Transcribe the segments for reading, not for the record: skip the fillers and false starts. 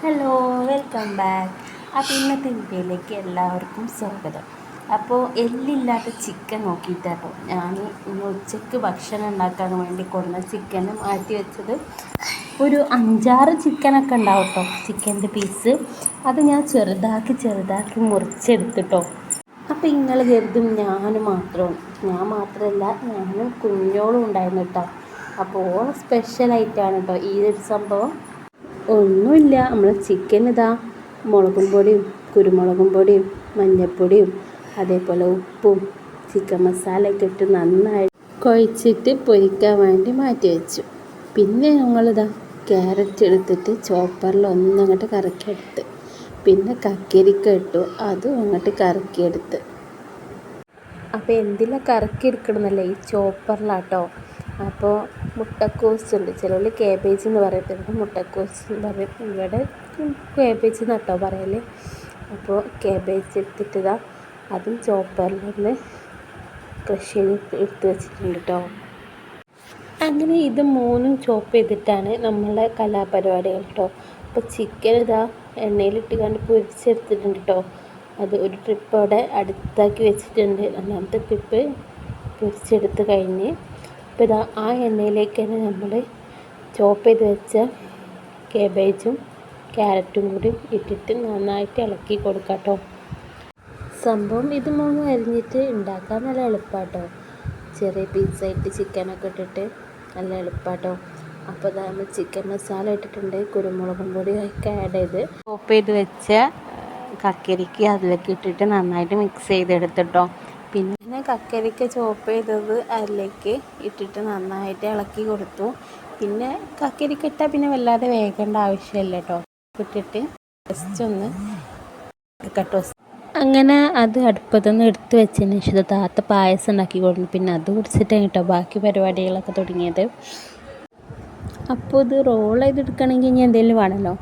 Hello, welcome back. അപ്പോൾ ഇന്നത്തെ വീഡിയോയിലേക്ക് എല്ലാവർക്കും സ്വാഗതം. അപ്പോൾ എല്ലില്ലാത്ത ചിക്കൻ നോക്കിയിട്ടാട്ടോ ഞാൻ ഇന്ന് ഉച്ചയ്ക്ക് ഭക്ഷണം ഉണ്ടാക്കാൻ വേണ്ടി കൊണ്ടുവന്ന ചിക്കന് മാറ്റി വെച്ചത്. ഒരു 5-6 ചിക്കനൊക്കെ ഉണ്ടാവും കേട്ടോ, ചിക്കൻ്റെ പീസ്. അത് ഞാൻ ചെറുതാക്കി മുറിച്ചെടുത്തിട്ടോ. അപ്പോൾ നിങ്ങൾ കരുതും ഞാൻ മാത്രമല്ല, ഞാനും കുഞ്ഞോളും ഉണ്ടായിരുന്നു കേട്ടോ. അപ്പോൾ സ്പെഷ്യലായിട്ടാണ് കേട്ടോ ഈ ഒരു സംഭവം. ഒന്നുമില്ല, നമ്മൾ ചിക്കൻ ഇതാ മുളകും പൊടിയും കുരുമുളകും പൊടിയും മഞ്ഞൾപ്പൊടിയും അതേപോലെ ഉപ്പും ചിക്കൻ മസാലയൊക്കെ ഇട്ട് നന്നായി കുഴച്ചിട്ട് പൊരിക്കാൻ വേണ്ടി മാറ്റി വെച്ചു. പിന്നെ ഞങ്ങളിതാ ക്യാരറ്റ് എടുത്തിട്ട് ചോപ്പറിൽ ഒന്നങ്ങോട്ട് കറക്കിയെടുത്ത്, പിന്നെ കക്കരിക്ക ഇട്ടു, അതും അങ്ങോട്ട് കറക്കിയെടുത്ത്. അപ്പോൾ എന്തിലാണ് കറക്കിയെടുക്കണമെന്നല്ല, ഈ ചോപ്പറിലാട്ടോ. അപ്പോൾ മുട്ടക്കോസ് ഉണ്ട്, ചിലർ കേബേജ് എന്ന് പറയത്തില്ല, മുട്ടക്കോസ് എന്ന് പറയും, ഇവിടെ കേബേജ് എന്നാട്ടോ പറയൽ. അപ്പോൾ കേബേജ് എടുത്തിട്ട് അതും ചോപ്പറിലൊന്ന് ക്രഷ് ചെയ്ത് എടുത്ത് വെച്ചിട്ടുണ്ട് കേട്ടോ. അങ്ങനെ ഇത് മൂന്നും ചോപ്പ് ചെയ്തിട്ടാണ് നമ്മളെ കലാപരിപാടികൾ കേട്ടോ. അപ്പോൾ ചിക്കൻ എണ്ണയിലിട്ട് കണ്ട് പൊരിച്ചെടുത്തിട്ടുണ്ട് കേട്ടോ. അത് ഒരു ട്രിപ്പ് അവിടെ അടുത്താക്കി വെച്ചിട്ടുണ്ട്, രണ്ടാമത്തെ ട്രിപ്പ് പൊരിച്ചെടുത്ത് കഴിഞ്ഞ്. അപ്പോൾ ആ എണ്ണയിലേക്ക് തന്നെ നമ്മൾ ചോപ്പ് ചെയ്ത് വെച്ച കേബേജും ക്യാരറ്റും കൂടി ഇട്ടിട്ട് നന്നായിട്ട് ഇളക്കി കൊടുക്കാം കേട്ടോ. സംഭവം ഇത് മൂന്നും അരിഞ്ഞിട്ട് ഉണ്ടാക്കാൻ നല്ല എളുപ്പമാട്ടോ. ചെറിയ പീസായിട്ട് ചിക്കനൊക്കെ ഇട്ടിട്ട് നല്ല എളുപ്പമാട്ടോ. അപ്പോൾ നമ്മൾ ചിക്കൻ മസാല ഇട്ടിട്ടുണ്ട്, കുരുമുളകും പൊടിയൊക്കെ ആഡ് ചെയ്ത് ചോപ്പ് ചെയ്ത് വെച്ച കക്കരിക്ക അതിലേക്ക് ഇട്ടിട്ട് നന്നായിട്ട് മിക്സ് ചെയ്തെടുത്തിട്ടോ. പിന്നെ കക്കരിക്ക ചോപ്പ് ചെയ്തത് അതിലേക്ക് ഇട്ടിട്ട് നന്നായിട്ട് ഇളക്കി കൊടുത്തു. പിന്നെ കക്കരിക്ക ഇട്ടാൽ പിന്നെ വല്ലാതെ വേകേണ്ട ആവശ്യമില്ല കേട്ടോ. ഇട്ടിട്ട് ജസ്റ്റ് ഒന്ന് കട്ടോ. അങ്ങനെ അത് അടുപ്പത്തുനിന്ന് എടുത്ത് വെച്ചതിന് ശേഷം താത്ത പായസം ഉണ്ടാക്കി കൊടുത്തു. പിന്നെ അത് കുടിച്ചിട്ടാണ് കേട്ടോ ബാക്കി പരിപാടികളൊക്കെ തുടങ്ങിയത്. അപ്പോൾ ഇത് റോൾ ചെയ്തെടുക്കണമെങ്കിൽ ഇനി എന്തെങ്കിലും വേണമല്ലോ.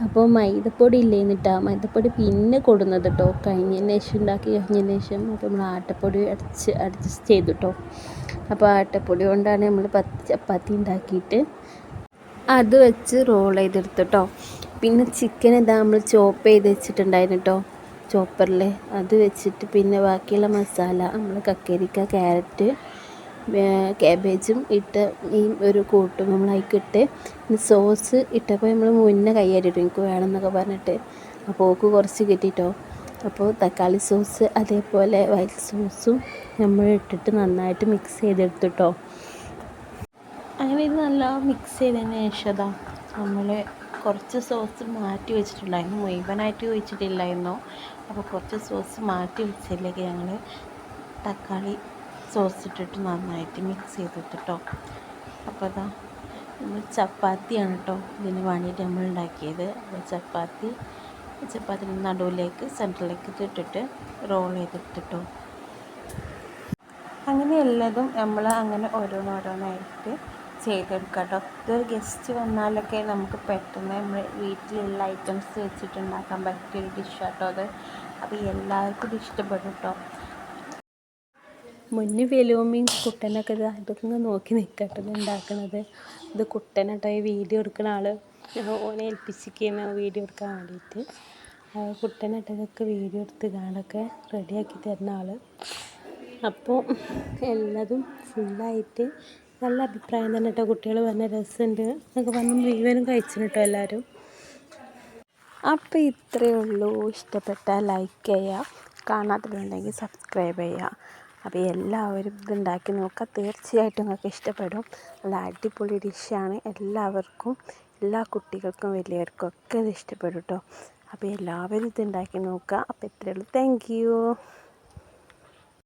അപ്പോൾ മൈദപ്പൊടി ഇല്ലേന്നിട്ടാ, മൈദപ്പൊടി പിന്നെ കൊടുന്നത് കേട്ടോ, കഴിഞ്ഞതിന് ശേഷം ഉണ്ടാക്കി കഴിഞ്ഞതിന് ശേഷം. അപ്പോൾ നമ്മൾ ആട്ടപ്പൊടി അഡ്ജസ്റ്റ് ചെയ്തു കേട്ടോ. അപ്പോൾ ആട്ടപ്പൊടി കൊണ്ടാണ് നമ്മൾ 10 ചപ്പാത്തി ഉണ്ടാക്കിയിട്ട് അത് വെച്ച് റോൾ ചെയ്തെടുത്തു കേട്ടോ. പിന്നെ ചിക്കൻ നമ്മൾ ചോപ്പ് ചെയ്ത് വെച്ചിട്ടുണ്ടായിരുന്നു കേട്ടോ ചോപ്പറിൽ, അത് വെച്ചിട്ട് പിന്നെ ബാക്കിയുള്ള മസാല നമ്മൾ കക്കരിക്ക ക്യാരറ്റ് കാബേജും ഇട്ട് ഈ ഒരു കൂട്ടും നമ്മൾ അതിക്കിട്ട് സോസ് ഇട്ടപ്പോൾ നമ്മൾ മുന്നേ കയ്യേറിയിട്ടു എനിക്ക് വേണമെന്നൊക്കെ പറഞ്ഞിട്ട്. അപ്പോൾ ഓക്ക് കുറച്ച് കിട്ടിയിട്ടോ. അപ്പോൾ തക്കാളി സോസ് അതേപോലെ വൈറ്റ് സോസും നമ്മൾ ഇട്ടിട്ട് നന്നായിട്ട് മിക്സ് ചെയ്തെടുത്തിട്ടോ. അങ്ങനെ ഇത് നല്ല മിക്സ് ചെയ്തതിന് ശേഷം നമ്മൾ കുറച്ച് സോസ് മാറ്റി വെച്ചിട്ടുണ്ടായിരുന്നു, മുഴുവനായിട്ട് ഒഴിച്ചിട്ടില്ലായിരുന്നു. അപ്പോൾ കുറച്ച് സോസ് മാറ്റി വെച്ചതിലേക്ക് ഞങ്ങൾ തക്കാളി സോസ് ഇട്ടിട്ട് നന്നായിട്ട് മിക്സ് ചെയ്തിട്ടോ. അപ്പോൾ നമ്മൾ ചപ്പാത്തിയാണ് കേട്ടോ ഇതിന് വേണ്ടിയിട്ട് നമ്മൾ ഉണ്ടാക്കിയത്. അപ്പോൾ ചപ്പാത്തി നടുവിലേക്ക് സെൻറ്ററിലേക്ക് ഇട്ടിട്ട് റോൾ ചെയ്തിട്ടോ. അങ്ങനെ എല്ലാതും നമ്മൾ അങ്ങനെ ഓരോന്നായിട്ട് ചെയ്തെടുക്കാം കേട്ടോ. ഇതൊരു ഗസ്റ്റ് വന്നാലൊക്കെ നമുക്ക് പെട്ടെന്ന് നമ്മൾ വീട്ടിലുള്ള ഐറ്റംസ് വെച്ചിട്ടുണ്ടാക്കാൻ പറ്റിയൊരു ഡിഷാട്ടോ അത്. അപ്പോൾ എല്ലാവർക്കും ഇത് ഇഷ്ടപ്പെടും കേട്ടോ. മുന്നേ വെലോമിയും കുട്ടനൊക്കെ ഇതൊക്കെ നോക്കി നിൽക്കട്ടെ ഉണ്ടാക്കുന്നത്. ഇത് കുട്ടനാട്ടോ ഈ വീഡിയോ എടുക്കുന്ന ആൾ, ഓനെ ഏൽപ്പിച്ചിരിക്കുന്ന വീഡിയോ എടുക്കാൻ വേണ്ടിയിട്ട്. കുട്ടനാട്ടോ ഇതൊക്കെ വീഡിയോ എടുത്ത് കാണൊക്കെ റെഡിയാക്കി തരുന്ന ആൾ. അപ്പോൾ എല്ലാതും ഫുള്ളായിട്ട് നല്ല അഭിപ്രായം തന്നെ കേട്ടോ. കുട്ടികൾ പറഞ്ഞ രസമുണ്ട് എന്നൊക്കെ പറഞ്ഞ് മുഴുവനും കഴിച്ചിന് കേട്ടോ എല്ലാവരും. അപ്പോൾ ഇത്രയേ ഉള്ളൂ. ഇഷ്ടപ്പെട്ടാൽ ലൈക്ക് ചെയ്യുക, കാണാത്തവരുണ്ടെങ്കിൽ സബ്സ്ക്രൈബ് ചെയ്യുക. അപ്പോൾ എല്ലാവരും ഇതുണ്ടാക്കി നോക്കുക, തീർച്ചയായിട്ടും നിങ്ങൾക്ക് ഇഷ്ടപ്പെടും. നല്ല അടിപൊളി ഡിഷാണ്. എല്ലാവർക്കും, എല്ലാ കുട്ടികൾക്കും വലിയവർക്കും ഒക്കെ ഇത് ഇഷ്ടപ്പെടും കേട്ടോ. അപ്പോൾ എല്ലാവരും ഇതുണ്ടാക്കി നോക്കുക. അപ്പോൾ ഇത്രയേ ഉള്ളൂ. Thank you.